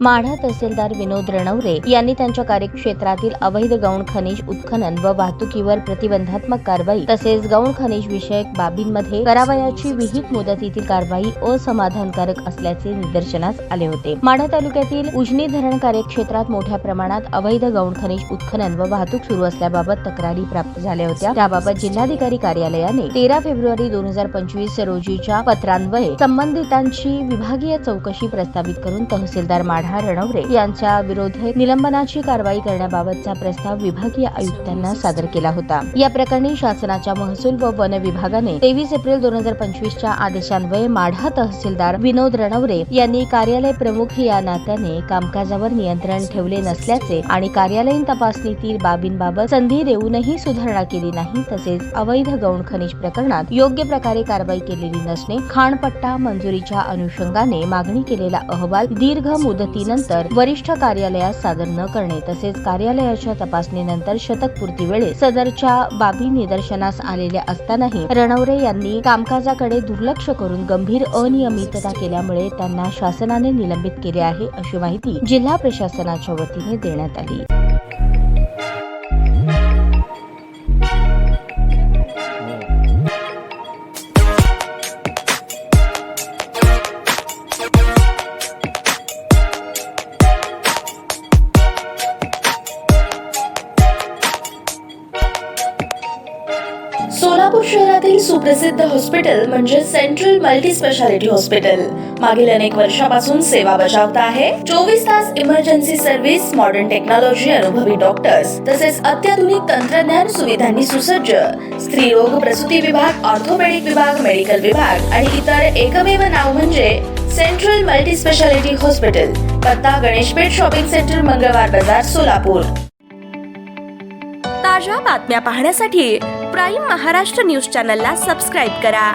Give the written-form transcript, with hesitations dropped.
माढा तहसीलदार विनोद रणवरे यांनी त्यांच्या कार्यक्षेत्रातील अवैध गौण खनिज उत्खनन व वाहतुकीवर प्रतिबंधात्मक कारवाई तसेच गौण खनिज विषयक बाबींमध्ये करावयाची विहित मुदतीतील कारवाई असमाधानकारक असल्याचे निदर्शनास आले होते। माढा तालुक्यातील उजनी धरण कार्यक्षेत्रात मोठ्या प्रमाणात अवैध गौण खनिज उत्खनन व वाहतूक सुरू असल्याबाबत तक्रारी प्राप्त झाल्या होत्या। त्याबाबत जिल्हाधिकारी कार्यालयाने 13 फेब्रुवारी 2025 रोजीच्या पत्रान्वये संबंधितांची विभागीय चौकशी प्रस्तावित करून तहसीलदार माढा रणवरे यांच्या विरोधात निलंबनाची कारवाई करण्याबाबतचा प्रस्ताव विभागीय आयुक्तांना सादर केला होता। या प्रकरणी शासनाच्या महसूल व वन विभागाने 23 एप्रिल 2025 च्या आदेशान्वये माढा तहसीलदार विनोद रणवरे यांनी कार्यालय प्रमुख या नात्याने कामकाजावर नियंत्रण ठेवले नसल्याचे आणि कार्यालयीन तपासणीतील बाबींबाबत संधी देऊनही सुधारणा केली नाही तसेच अवैध गौण खनिज प्रकरणात योग्य प्रकारे कारवाई केलेली नसणे, खाणपट्टा मंजुरीच्या अनुषंगाने मागणी केलेला अहवाल दीर्घ मुदतीनंतर वरिष्ठ कार्यालयास सादर न करणे तसेच कार्यालयाच्या तपासणीनंतर शतकपूर्ती वेळेस सदरच्या बाबी निदर्शनास आलेल्या असतानाही रणवरे यांनी कामकाजाकडे दुर्लक्ष करून गंभीर अनियमितता केल्यामुळे त्यांना शासनाने निलंबित केले आहे अशी माहिती जिल्हा प्रशासनाच्या वतीने देण्यात आली। सोलापूर शहरातील सुप्रसिद्ध हॉस्पिटल म्हणजे सेंट्रल मल्टी स्पेशालिटी हॉस्पिटल मागील अनेक वर्षापासून सेवा बजावत आहे। 24 तास इमर्जन्सी सर्व्हिस, मॉडर्न टेक्नॉलॉजी, अनुभवी डॉक्टर्स तसेच अत्याधुनिक तंत्रज्ञान सुविधांनी सुसज्ज स्त्रीरोग प्रसूती विभाग, ऑर्थोपेडिक विभाग, मेडिकल विभाग आणि इतर एकमेव नाव म्हणजे सेंट्रल मल्टी स्पेशालिटी हॉस्पिटल। पत्ता गणेशपेठ शॉपिंग सेंटर, मंगळवार बाजार, सोलापूर। ताज्या बातम्या पाहण्यासाठी प्राईम महाराष्ट्र न्यूज चॅनलला सबस्क्राईब करा।